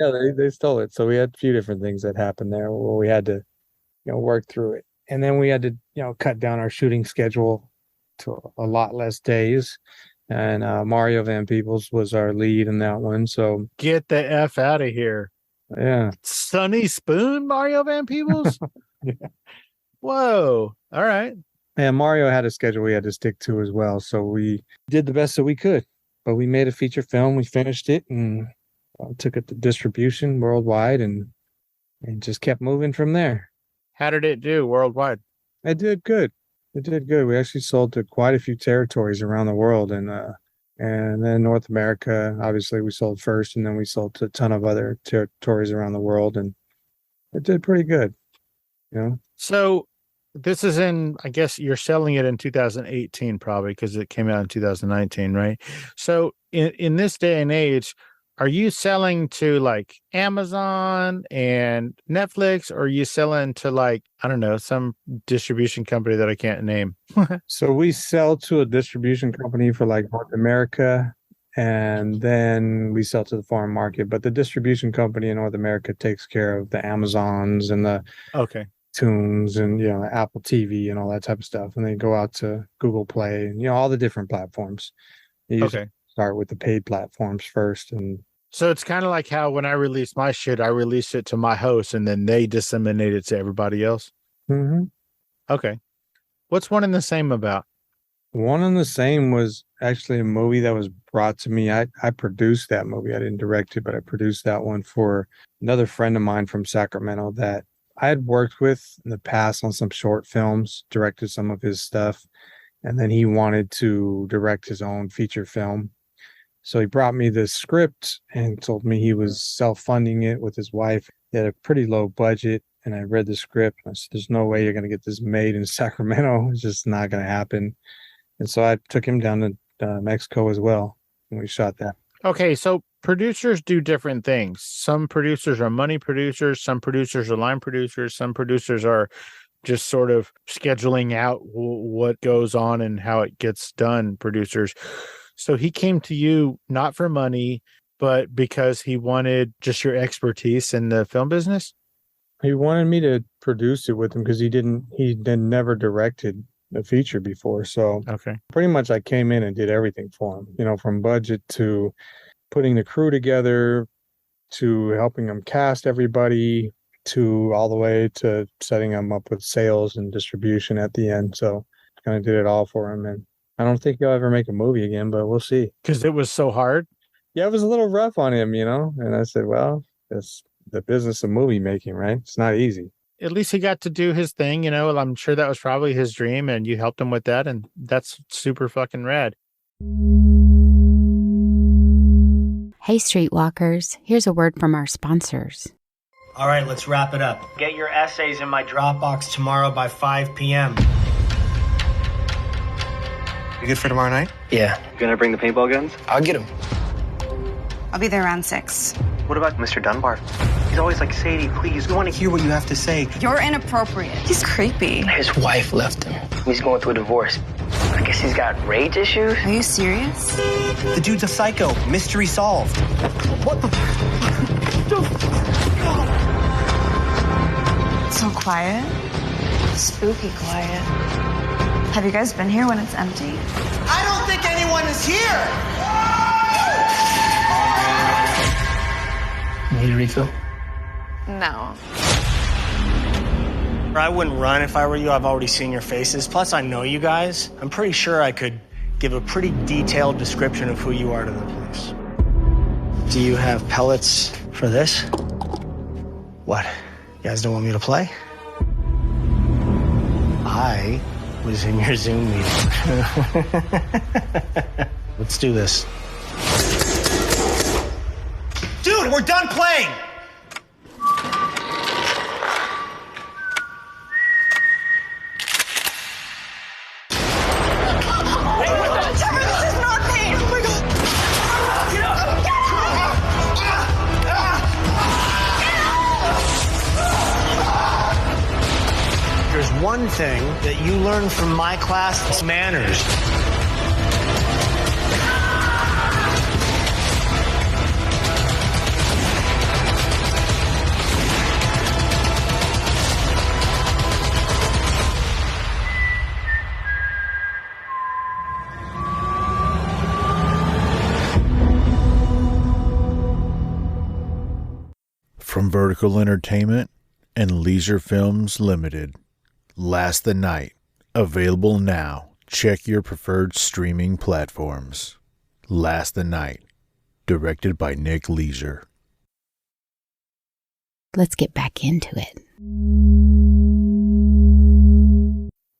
yeah, they stole it. So we had a few different things that happened there where we had to work through it, and then we had to cut down our shooting schedule to a lot less days. And Mario Van Peebles was our lead in that one. So Get the F out of here. yeah. Sonny Spoon, Mario Van Peebles? Yeah. Whoa. All right. And Mario had a schedule we had to stick to as well. So we did the best that we could. But we made a feature film. We finished it and took it to distribution worldwide and just kept moving from there. How did it do worldwide? It did good. It did good. We actually sold to quite a few territories around the world. And then North America, obviously, we sold first. And then we sold to a ton of other territories around the world. And it did pretty good. So this is I guess you're selling it in 2018 probably because it came out in 2019, right? So in this day and age, are you selling to like Amazon and Netflix, or are you selling to like, I don't know, some distribution company that I can't name? So we sell to a distribution company for like North America, and then we sell to the foreign market. But the distribution company in North America takes care of the Amazons and the Tunes and Apple TV and all that type of stuff, and they go out to Google Play and all the different platforms. You usually start with the paid platforms first, and so it's kind of like how when I release my shit, I release it to my host, and then they disseminate it to everybody else. Mm-hmm. Okay, what's One and the Same about? One and the Same was actually a movie that was brought to me. I produced that movie. I didn't direct it, but I produced that one for another friend of mine from Sacramento that I had worked with in the past on some short films, directed some of his stuff, and then he wanted to direct his own feature film. So he brought me this script and told me he was self-funding it with his wife. He had a pretty low budget, and I read the script. And I said, there's no way you're going to get this made in Sacramento. It's just not going to happen. And so I took him down to Mexico as well, and we shot that. Okay, so producers do different things. Some producers are money producers. Some producers are line producers. Some producers are just sort of scheduling out what goes on and how it gets done producers. So he came to you not for money, but because he wanted just your expertise in the film business? He wanted me to produce it with him because he never directed a feature before. So pretty much I came in and did everything for him, from budget to putting the crew together, to helping him cast everybody, to all the way to setting him up with sales and distribution at the end. So kind of did it all for him. And I don't think he'll ever make a movie again, but we'll see. Because it was so hard? Yeah, it was a little rough on him, And I said, well, it's the business of movie making, right? It's not easy. At least he got to do his thing, I'm sure that was probably his dream, and you helped him with that, and that's super fucking rad. Hey, Streetwalkers, here's a word from our sponsors. All right, let's wrap it up. Get your essays in my Dropbox tomorrow by 5 p.m. You good for tomorrow night? Yeah. You gonna bring the paintball guns? I'll get them. I'll be there around 6. What about Mr. Dunbar? He's always like, Sadie, please, we want to hear what you have to say. You're inappropriate. He's creepy. His wife left him. He's going through a divorce. I guess he's got rage issues. Are you serious? The dude's a psycho. Mystery solved. What the? So quiet. Spooky quiet. Have you guys been here when it's empty? I don't think anyone is here. Need a refill? No. I wouldn't run if I were you. I've already seen your faces. Plus, I know you guys. I'm pretty sure I could give a pretty detailed description of who you are to the police. Do you have pellets for this? What? You guys don't want me to play? I was in your Zoom meeting. Let's do this. Dude, we're done playing! one thing that you learned from my class, it's manners. From Vertical Entertainment and Leisure Films Limited, Last the Night, available now. Check your preferred streaming platforms. Last the Night, directed by Nick Leisure. Let's get back into it.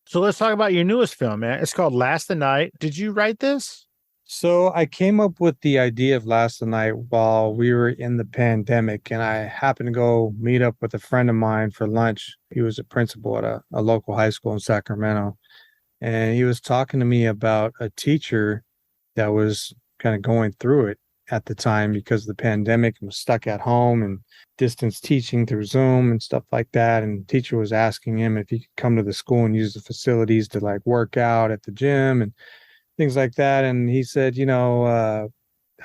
So let's talk about your newest film, man. It's called Last the Night. Did you write this? So I came up with the idea of Last Night while we were in the pandemic, and I happened to go meet up with a friend of mine for lunch. He was a principal at a local high school in Sacramento, and he was talking to me about a teacher that was kind of going through it at the time because of the pandemic and was stuck at home and distance teaching through Zoom and stuff like that. And the teacher was asking him if he could come to the school and use the facilities to like work out at the gym and things like that. And he said, I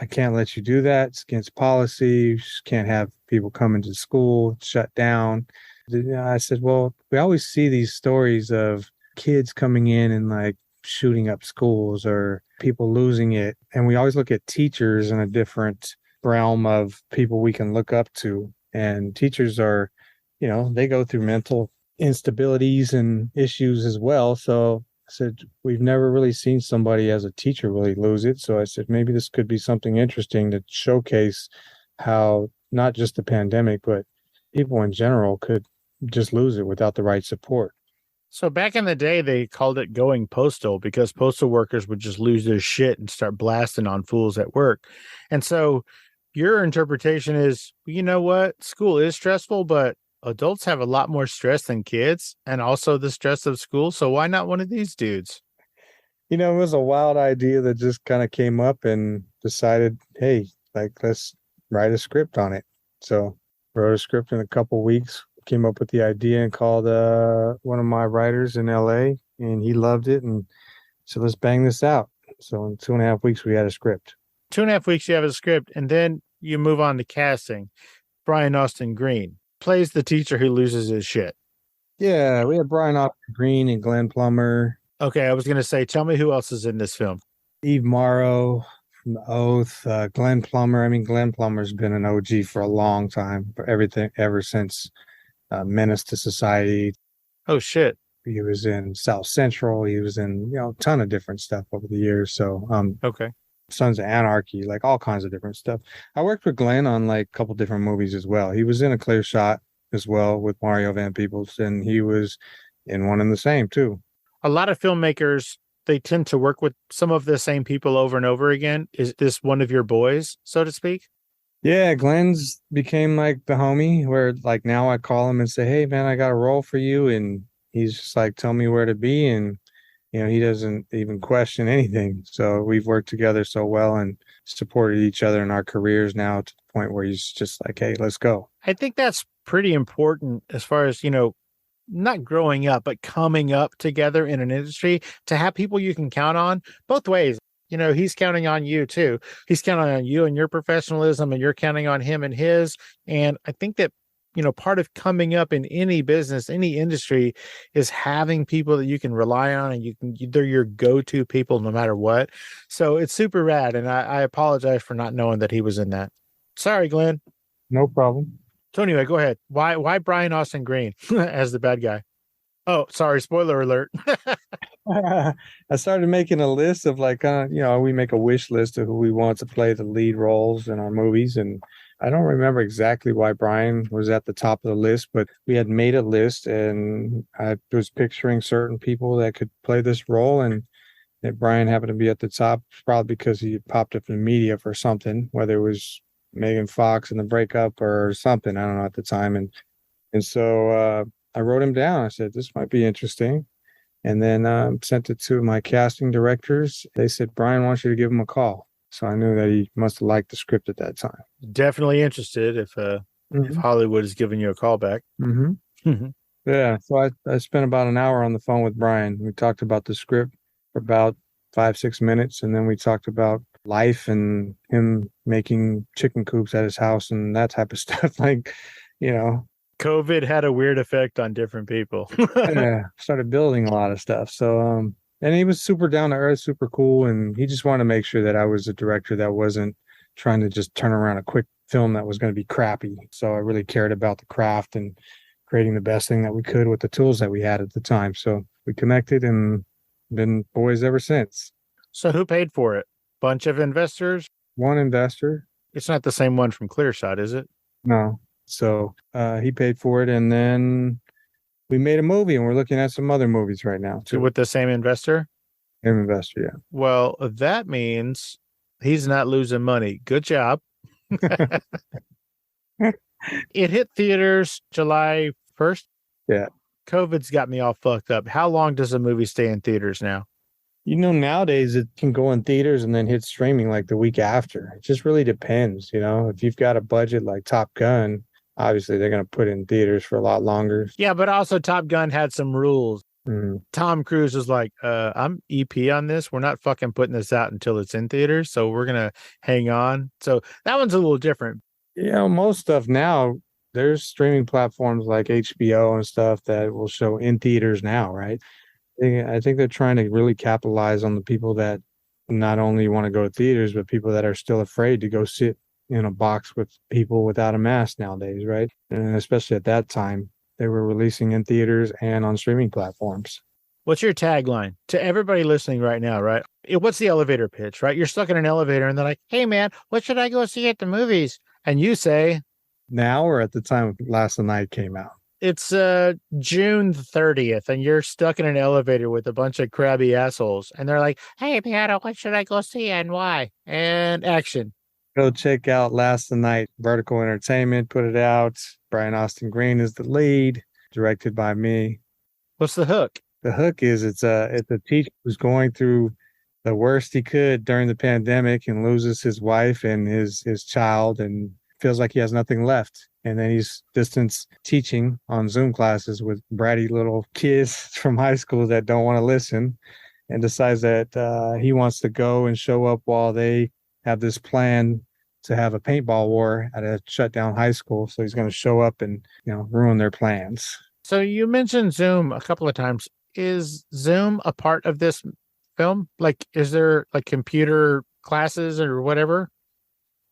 can't let you do that. It's against policy. You just can't have people come into school, shut down. I said, well, we always see these stories of kids coming in and like shooting up schools or people losing it. And we always look at teachers in a different realm of people we can look up to. And teachers are, they go through mental instabilities and issues as well. So I said, we've never really seen somebody as a teacher really lose it. So I said, maybe this could be something interesting to showcase how not just the pandemic, but people in general could just lose it without the right support. So back in the day, they called it going postal because postal workers would just lose their shit and start blasting on fools at work. And so your interpretation is, you know what? School is stressful, but adults have a lot more stress than kids and also the stress of school. So why not one of these dudes? It was a wild idea that just kind of came up and decided, hey, let's write a script on it. So wrote a script in a couple weeks, came up with the idea and called one of my writers in LA, and he loved it. And so let's bang this out. So in 2.5 weeks, we had a script. 2.5 weeks, you have a script, and then you move on to casting. Brian Austin Green plays the teacher who loses his shit. Yeah, we had Brian Austin Green and Glenn Plummer. Okay, I was going to say, tell me who else is in this film. Eve Morrow from The Oath, Glenn Plummer. I mean, Glenn Plummer's been an OG for a long time, for everything ever since Menace to Society. Oh, shit. He was in South Central. He was in, a ton of different stuff over the years. So, okay. Sons of Anarchy, like all kinds of different stuff. I worked with Glenn on like a couple different movies as well. He was in A Clear Shot as well with Mario Van Peebles, and he was in One and the Same too. A lot of filmmakers, they tend to work with some of the same people over and over again. Is this one of your boys, so to speak? Yeah, Glenn's became like the homie where like now I call him and say, hey man, I got a role for you. And he's just like, tell me where to be. And he doesn't even question anything. So we've worked together so well and supported each other in our careers now to the point where he's just like, hey, let's go. I think that's pretty important as far as, not growing up, but coming up together in an industry to have people you can count on both ways. He's counting on you too. He's counting on you and your professionalism, and you're counting on him and his. And I think that, part of coming up in any business, any industry is having people that you can rely on and they're your go-to people no matter what. So it's super rad. And I apologize for not knowing that he was in that. Sorry, Glenn. No problem. So anyway, go ahead. Why Brian Austin Green as the bad guy? Oh, sorry. Spoiler alert. I started making a list of we make a wish list of who we want to play the lead roles in our movies. And I don't remember exactly why Brian was at the top of the list, but we had made a list and I was picturing certain people that could play this role. And that Brian happened to be at the top, probably because he popped up in the media for something, whether it was Megan Fox in the breakup or something. I don't know at the time. And so I wrote him down. I said, this might be interesting. And then sent it to my casting directors. They said, Brian wants you to give him a call. So I knew that he must have liked the script at that time. Definitely interested if Hollywood is giving you a call back. Mm-hmm. Yeah. So I spent about an hour on the phone with Brian. We talked about the script for about 5-6 minutes. And then we talked about life and him making chicken coops at his house and that type of stuff. Like, you know, COVID had a weird effect on different people. yeah, started building a lot of stuff. So, and he was super down to earth, super cool. And he just wanted to make sure that I was a director that wasn't trying to just turn around a quick film that was going to be crappy. So I really cared about the craft and creating the best thing that we could with the tools that we had at the time. So we connected and been boys ever since. So who paid for it? Bunch of investors? One investor. It's not the same one from ClearShot, is it? No. So he paid for it. And then we made a movie and we're looking at some other movies right now too. With the same investor? Same investor, yeah. Well, that means he's not losing money. Good job. It hit theaters July 1st. Yeah. COVID's got me all fucked up. How long does a movie stay in theaters now? You know, nowadays it can go in theaters and then hit streaming like the week after. It just really depends. You know, if you've got a budget like Top Gun, obviously they're going to put it in theaters for a lot longer. Yeah, but also Top Gun had some rules. Tom Cruise was like, I'm EP on this. We're not fucking putting this out until it's in theaters. So we're going to hang on. So that one's a little different. You know, most stuff now, there's streaming platforms like HBO and stuff that will show in theaters now, right? I think they're trying to really capitalize on the people that not only want to go to theaters, but people that are still afraid to go sit in a box with people without a mask nowadays, right? And especially at that time, they were releasing in theaters and on streaming platforms. What's your tagline to everybody listening right now, right? What's the elevator pitch, right? You're stuck in an elevator and they're like, hey, man, what should I go see at the movies? And you say, now or at the time Last Night came out? It's June 30th and you're stuck in an elevator with a bunch of crabby assholes. And they're like, hey, Piano, what should I go see and why? And action. Go check out Last Night. Vertical Entertainment put it out. Brian Austin Green is the lead, directed by me. What's the hook? The hook is it's a teacher who's going through the worst he could during the pandemic and loses his wife and his child and feels like he has nothing left. And then he's distance teaching on Zoom classes with bratty little kids from high school that don't want to listen, and decides that he wants to go and show up while they have this plan to have a paintball war at a shut down high school. So he's going to show up and, you know, ruin their plans. So you mentioned Zoom a couple of times. Is Zoom a part of this film? Like, is there like computer classes or whatever?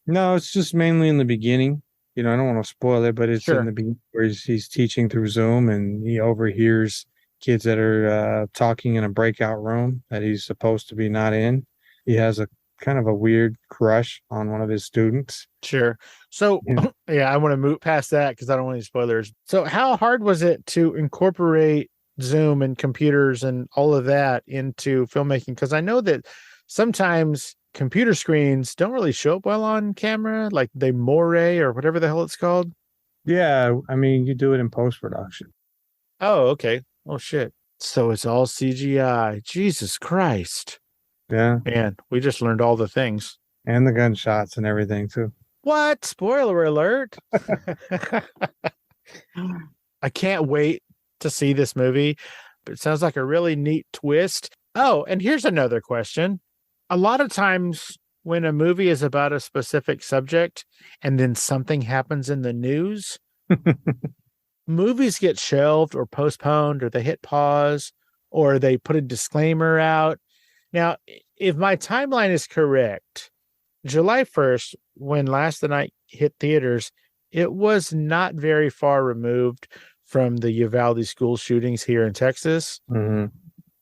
No, it's just mainly in the beginning. You know, I don't want to spoil it, but it's in the beginning where he's teaching through Zoom and he overhears kids that are talking in a breakout room that he's supposed to be not in. He has a kind of a weird crush on one of his students. Sure. So, yeah, I want to move past that because I don't want any spoilers. So how hard was it to incorporate Zoom and computers and all of that into filmmaking? Because I know that sometimes computer screens don't really show up well on camera, like they moire or whatever the hell it's called. Yeah, I mean, you do it in post-production. Oh, okay. Oh, shit. So it's all CGI. Jesus Christ. Yeah. Man, we just learned all the things. And the gunshots and everything, too. What? Spoiler alert. I can't wait to see this movie. But it sounds like a really neat twist. Oh, and here's another question. A lot of times when a movie is about a specific subject and then something happens in the news, movies get shelved or postponed, or they hit pause, or they put a disclaimer out. Now, if my timeline is correct, July 1st, when Last Night hit theaters, it was not very far removed from the Uvalde school shootings here in Texas. Mm-hmm.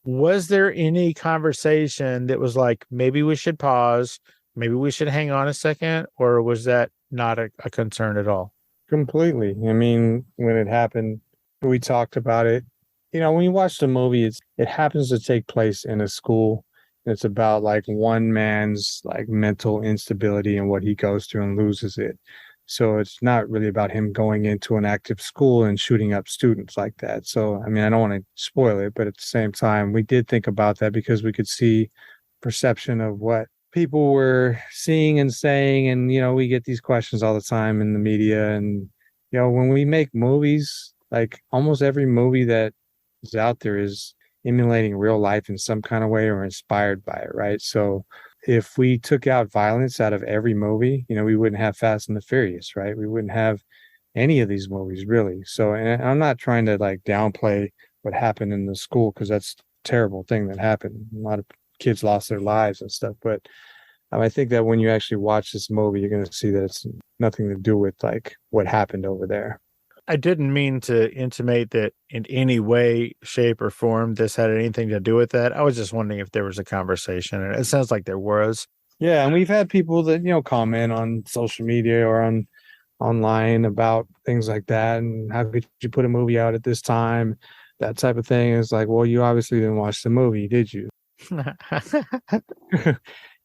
Was there any conversation that was like, maybe we should pause, maybe we should hang on a second, or was that not a concern at all? Completely. I mean, when it happened, we talked about it. You know, when you watch the movie, it happens to take place in a school. It's about like one man's like mental instability and what he goes through and loses it. So it's not really about him going into an active school and shooting up students like that. So, I mean, I don't want to spoil it, but at the same time, we did think about that because we could see perception of what people were seeing and saying. And, you know, we get these questions all the time in the media. And, you know, when we make movies, Like almost every movie that is out there is emulating real life in some kind of way or inspired by it, right? So if we took out violence out of every movie, we wouldn't have Fast and the Furious, right? We wouldn't have any of these movies really. So, and I'm not trying to like downplay what happened in the school, because that's a terrible thing that happened. A lot of kids lost their lives and stuff. But I think that when you actually watch this movie, you're going to see that it's nothing to do with like what happened over there. I didn't mean to intimate that in any way, shape, or form this had anything to do with that. I was just wondering if there was a conversation, and it sounds like there was. Yeah, and we've had people that comment on social media or online about things like that, and how could you put a movie out at this time, that type of thing. It's like, well, you obviously didn't watch the movie, did you?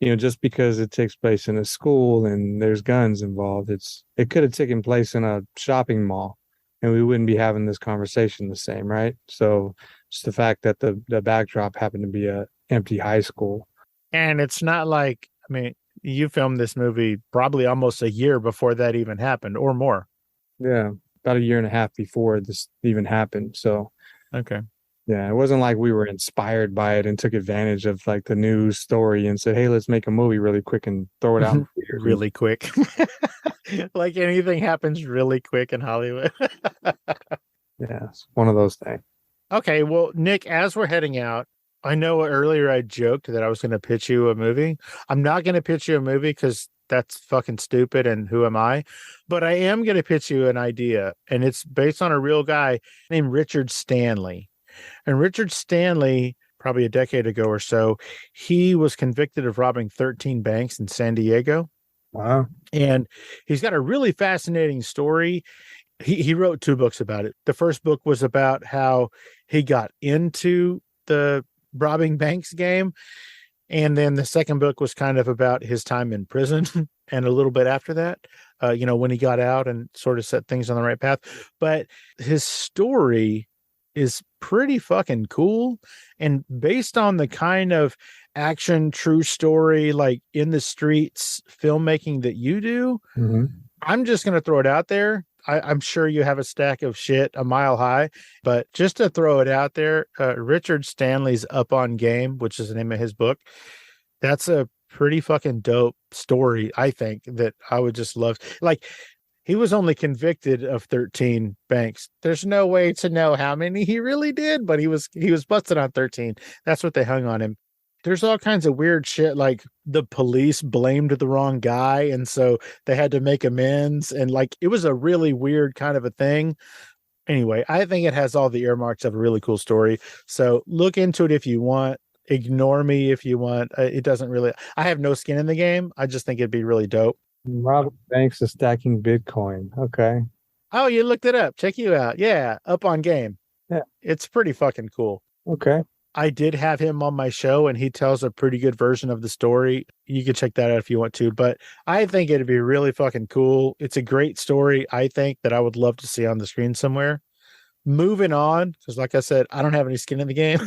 Just because it takes place in a school and there's guns involved, it could have taken place in a shopping mall, and we wouldn't be having this conversation the same, right? So just the fact that the backdrop happened to be a empty high school. And it's not like, you filmed this movie probably almost a year before that even happened, or more. Yeah, about a year and a half before this even happened. So, okay. Yeah, it wasn't like we were inspired by it and took advantage of like the news story and said, hey, let's make a movie really quick and throw it out. Really quick. Like anything happens really quick in Hollywood. Yeah, it's one of those things. Okay, well, Nick, as we're heading out, I know earlier I joked that I was going to pitch you a movie. I'm not going to pitch you a movie because that's fucking stupid and who am I? But I am going to pitch you an idea, and it's based on a real guy named Richard Stanley. And Richard Stanley, probably a decade ago or so, he was convicted of robbing 13 banks in San Diego. Wow. And he's got a really fascinating story. He wrote 2 books about it. The first book was about how he got into the robbing banks game. And then the second book was kind of about his time in prison and a little bit after that, when he got out and sort of set things on the right path. But his story is pretty fucking cool, and based on the kind of action, true story, like in the streets filmmaking that you do, I'm just going to throw it out there. I'm sure you have a stack of shit a mile high, but just to throw it out there, Richard Stanley's Up on Game, which is the name of his book, that's a pretty fucking dope story, I think, that I would just love. Like, he was only convicted of 13 banks. There's no way to know how many he really did, but he was busted on 13. That's what they hung on him. There's all kinds of weird shit, like the police blamed the wrong guy, and so they had to make amends, and like it was a really weird kind of a thing. Anyway, I think it has all the earmarks of a really cool story. So look into it if you want. Ignore me if you want. It doesn't really. I have no skin in the game. I just think it'd be really dope. Rob Banks is stacking Bitcoin. Okay. Oh, you looked it up. Check you out. Yeah. Up on Game. Yeah. It's pretty fucking cool. Okay. I did have him on my show, and he tells a pretty good version of the story. You can check that out if you want to, but I think it'd be really fucking cool. It's a great story, I think, that I would love to see on the screen somewhere. Moving on, because like I said, I don't have any skin in the game.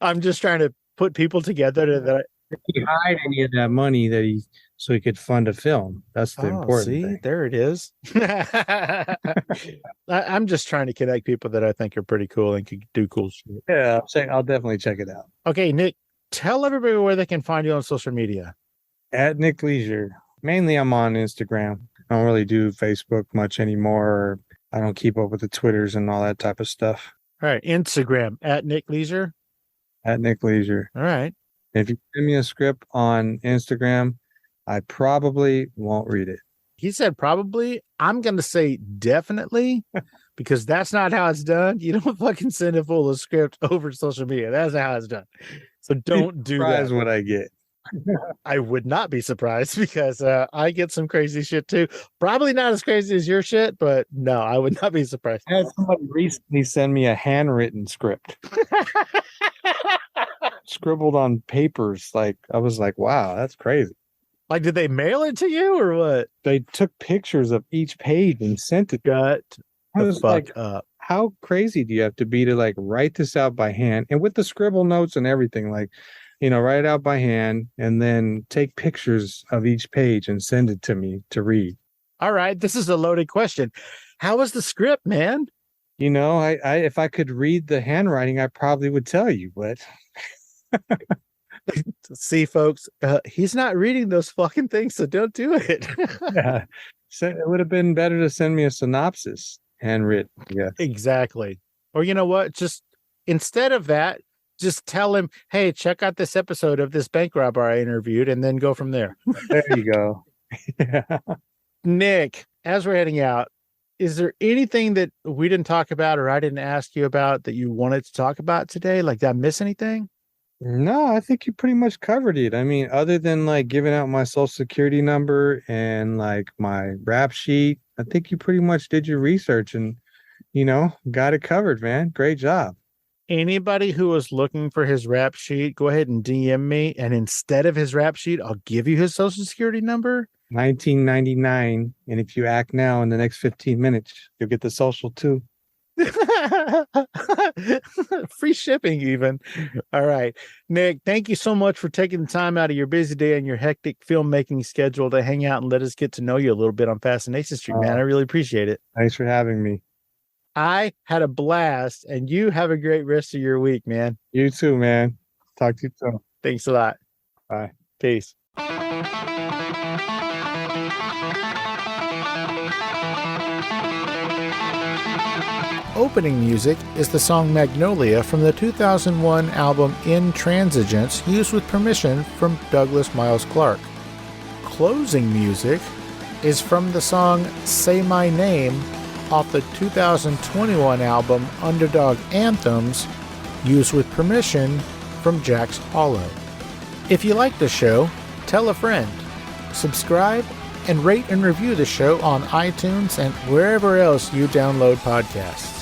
I'm just trying to put people together that he hide any of that money so he could fund a film. That's the important thing. There it is. I'm just trying to connect people that I think are pretty cool and could do cool shit. Yeah, I'll definitely check it out. Okay, Nick, tell everybody where they can find you on social media. At Nick Leisure. Mainly I'm on Instagram. I don't really do Facebook much anymore. I don't keep up with the Twitters and all that type of stuff. All right, Instagram, at Nick Leisure. At Nick Leisure. All right. If you send me a script on Instagram, I probably won't read it. He said probably. I'm going to say definitely, because that's not how it's done. You don't fucking send a full of script over social media. That's not how it's done. So don't do that. Surprise what I get. I would not be surprised, because I get some crazy shit too. Probably not as crazy as your shit, but no, I would not be surprised. I had somebody recently send me a handwritten script. Scribbled on papers. Like, I was like, wow, that's crazy. Like, did they mail it to you or what? They took pictures of each page and sent it. Got I the was fuck like, up. How crazy do you have to be to like write this out by hand and with the scribble notes and everything? Like, write it out by hand and then take pictures of each page and send it to me to read. All right, this is a loaded question. How was the script, man? You know, I if I could read the handwriting, I probably would tell you, but See, folks, he's not reading those fucking things, so don't do it. yeah. So it would have been better to send me a synopsis handwritten. Yeah. Exactly. Or you know what? Just instead of that, just tell him, hey, check out this episode of this bank robber I interviewed, and then go from there. There you go. Yeah. Nick, as we're heading out, is there anything that we didn't talk about or I didn't ask you about that you wanted to talk about today? Like, did I miss anything? No, I think you pretty much covered it. I mean, other than like giving out my social security number and like my rap sheet, I think you pretty much did your research and, got it covered, man. Great job. Anybody who was looking for his rap sheet, go ahead and DM me. And instead of his rap sheet, I'll give you his social security number. 1999. And if you act now in the next 15 minutes, you'll get the social too. Free shipping even. All right, Nick, thank you so much for taking the time out of your busy day and your hectic filmmaking schedule to hang out and let us get to know you a little bit on Fascination Street, man. I really appreciate it. Thanks for having me. I had a blast, and you have a great rest of your week, man. You too, man. Talk to you soon. Thanks a lot. Bye. Peace. Opening music is the song Magnolia from the 2001 album Intransigence, used with permission from Douglas Miles Clark. Closing music is from the song Say My Name off the 2021 album Underdog Anthems, used with permission from Jack's Hollow. If you like the show, tell a friend. Subscribe and rate and review the show on iTunes and wherever else you download podcasts.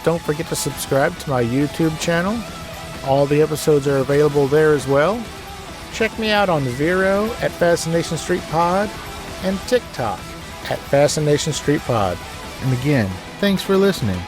Don't forget to subscribe to my YouTube channel. All the episodes are available there as well. Check me out on Vero at Fascination Street Pod and TikTok at Fascination Street Pod. And again, thanks for listening.